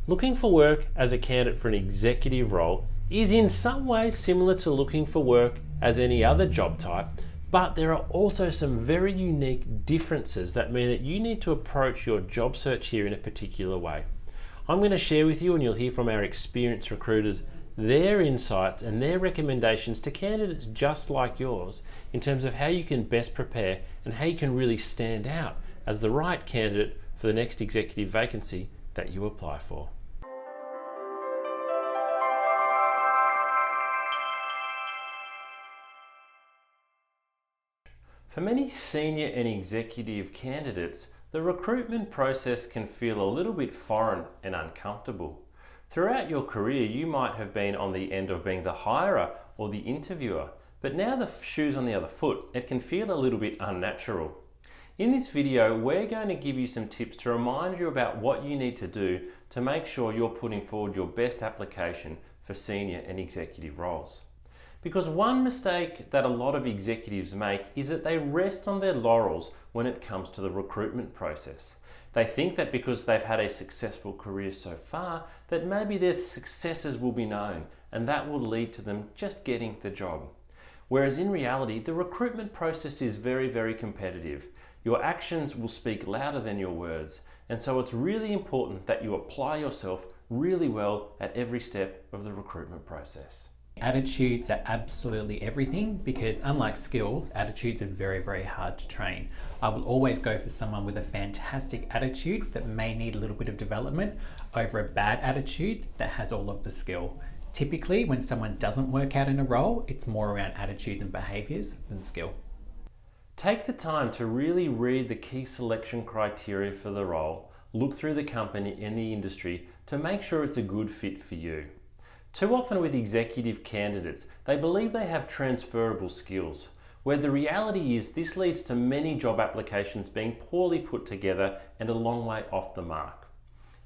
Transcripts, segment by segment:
Looking for work as a candidate for an executive role is in some ways similar to looking for work as any other job type, but there are also some very unique differences that mean that you need to approach your job search here in a particular way. I'm going to share with you, and you'll hear from our experienced recruiters, their insights and their recommendations to candidates just like yours in terms of how you can best prepare and how you can really stand out as the right candidate for the next executive vacancy that you apply for. For many senior and executive candidates, the recruitment process can feel a little bit foreign and uncomfortable. Throughout your career, you might have been on the end of being the hirer or the interviewer, but now the shoe's on the other foot, it can feel a little bit unnatural. In this video, we're going to give you some tips to remind you about what you need to do to make sure you're putting forward your best application for senior and executive roles. Because one mistake that a lot of executives make is that they rest on their laurels when it comes to the recruitment process. They think that because they've had a successful career so far, that maybe their successes will be known and that will lead to them just getting the job. Whereas in reality, the recruitment process is very, very competitive. Your actions will speak louder than your words, and so it's really important that you apply yourself really well at every step of the recruitment process. Attitudes are absolutely everything because unlike skills, attitudes are very, very hard to train. I will always go for someone with a fantastic attitude that may need a little bit of development over a bad attitude that has all of the skill. Typically, when someone doesn't work out in a role, it's more around attitudes and behaviours than skill. Take the time to really read the key selection criteria for the role, look through the company and the industry to make sure it's a good fit for you. Too often with executive candidates, they believe they have transferable skills, where the reality is this leads to many job applications being poorly put together and a long way off the mark.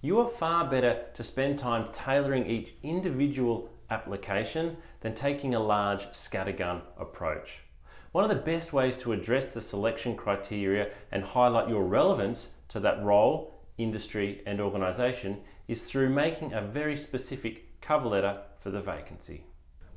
You are far better to spend time tailoring each individual application than taking a large scattergun approach. One of the best ways to address the selection criteria and highlight your relevance to that role, industry and organisation is through making a very specific cover letter for the vacancy.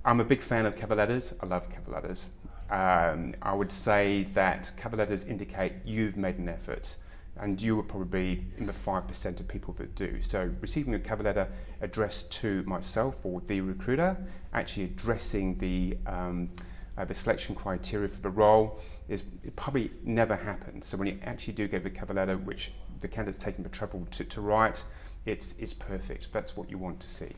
I'm a big fan of cover letters. I love cover letters. I would say that cover letters indicate you've made an effort, and you are probably in the 5% of people that do. So receiving a cover letter addressed to myself or the recruiter, actually addressing the selection criteria for the role, it probably never happens. So when you actually do get the cover letter, which the candidate's taken the trouble to write, it's perfect. That's what you want to see.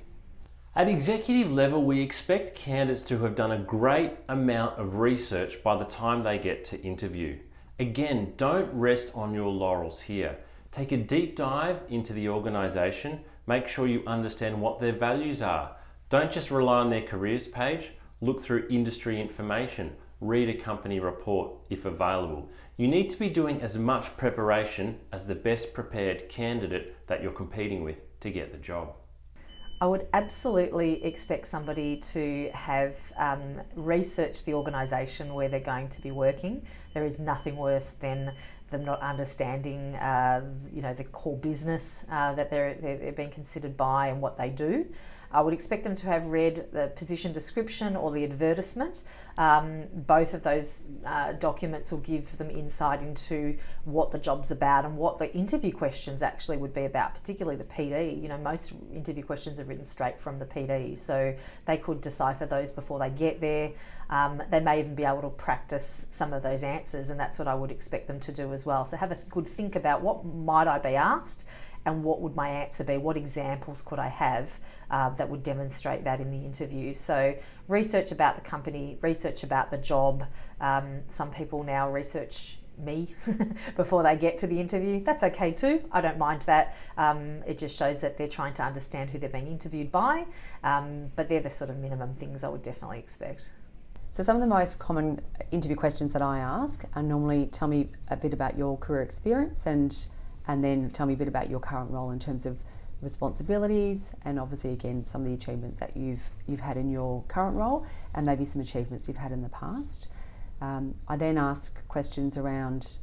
At executive level, we expect candidates to have done a great amount of research by the time they get to interview. Again, don't rest on your laurels here. Take a deep dive into the organisation, make sure you understand what their values are. Don't just rely on their careers page, look through industry information, read a company report if available. You need to be doing as much preparation as the best prepared candidate that you're competing with to get the job. I would absolutely expect somebody to have researched the organisation where they're going to be working. There is nothing worse than them not understanding, the core business that they're being considered by and what they do. I would expect them to have read the position description or the advertisement. Both of those documents will give them insight into what the job's about and what the interview questions actually would be about, particularly the PD. Most interview questions are written straight from the PD, so they could decipher those before they get there. They may even be able to practice some of those answers, and that's what I would expect them to do as well. So have a good think about what might I be asked and what would my answer be? What examples could I have that would demonstrate that in the interview? So research about the company, research about the job. Some people now research me before they get to the interview. That's okay too. I don't mind that. It just shows that they're trying to understand who they're being interviewed by. But they're the sort of minimum things I would definitely expect. So some of the most common interview questions that I ask are normally tell me a bit about your career experience and then tell me a bit about your current role in terms of responsibilities and obviously again some of the achievements that you've had in your current role and maybe some achievements you've had in the past. I then ask questions around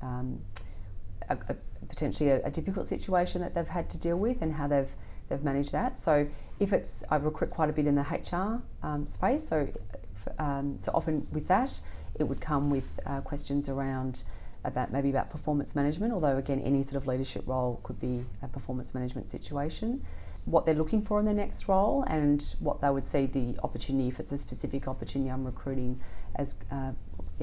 potentially a difficult situation that they've had to deal with and how they've they've managed that. So if it's, I recruit quite a bit in the HR space, so often with that, it would come with questions around about performance management, although again, any sort of leadership role could be a performance management situation. What they're looking for in their next role and what they would see the opportunity, if it's a specific opportunity I'm recruiting, as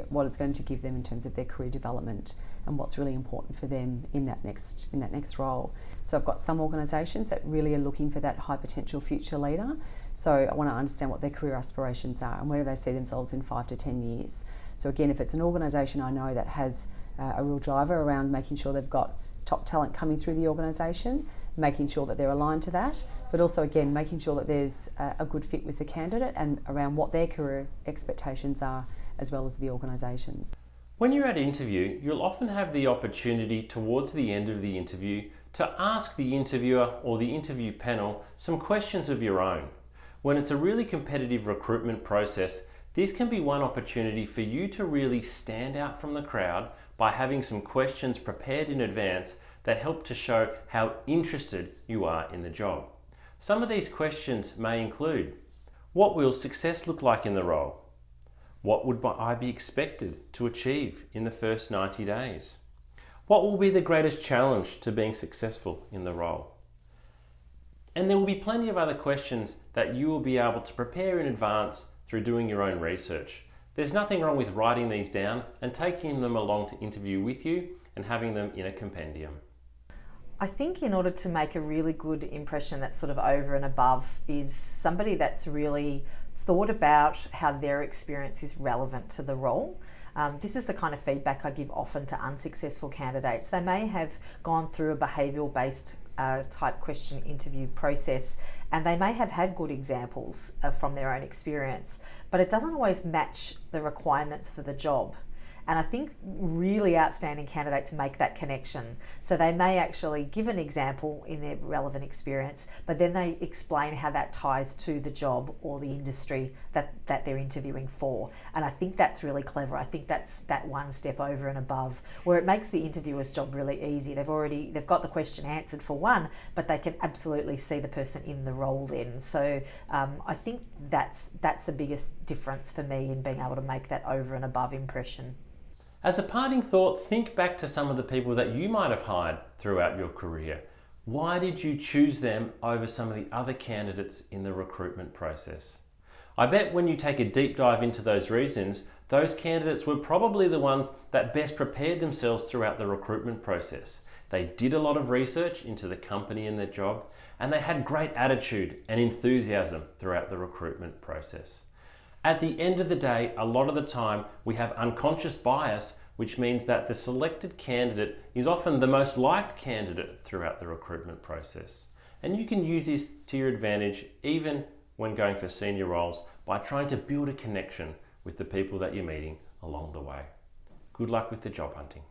what it's going to give them in terms of their career development and what's really important for them in that next role. So I've got some organisations that really are looking for that high potential future leader. So I want to understand what their career aspirations are and where do they see themselves in 5 to 10 years. So again, if it's an organisation I know that has a real driver around making sure they've got top talent coming through the organisation, making sure that they're aligned to that, but also again making sure that there's a good fit with the candidate and around what their career expectations are as well as the organisation's. When you're at interview, you'll often have the opportunity towards the end of the interview to ask the interviewer or the interview panel some questions of your own. When it's a really competitive recruitment process, this can be one opportunity for you to really stand out from the crowd by having some questions prepared in advance that help to show how interested you are in the job. Some of these questions may include: what will success look like in the role? What would I be expected to achieve in the first 90 days? What will be the greatest challenge to being successful in the role? And there will be plenty of other questions that you will be able to prepare in advance through doing your own research. There's nothing wrong with writing these down and taking them along to interview with you and having them in a compendium. I think in order to make a really good impression that's sort of over and above is somebody that's really thought about how their experience is relevant to the role. This is the kind of feedback I give often to unsuccessful candidates. They may have gone through a behavioural based type question interview process and they may have had good examples from their own experience, but it doesn't always match the requirements for the job. And I think really outstanding candidates make that connection. So they may actually give an example in their relevant experience, but then they explain how that ties to the job or the industry that they're interviewing for. And I think that's really clever. I think that's that one step over and above, where it makes the interviewer's job really easy. They've got the question answered for one, but they can absolutely see the person in the role then. So I think that's the biggest difference for me in being able to make that over and above impression. As a parting thought, think back to some of the people that you might have hired throughout your career. Why did you choose them over some of the other candidates in the recruitment process? I bet when you take a deep dive into those reasons, those candidates were probably the ones that best prepared themselves throughout the recruitment process. They did a lot of research into the company and their job, and they had great attitude and enthusiasm throughout the recruitment process. At the end of the day, a lot of the time we have unconscious bias, which means that the selected candidate is often the most liked candidate throughout the recruitment process. And you can use this to your advantage even when going for senior roles by trying to build a connection with the people that you're meeting along the way. Good luck with the job hunting.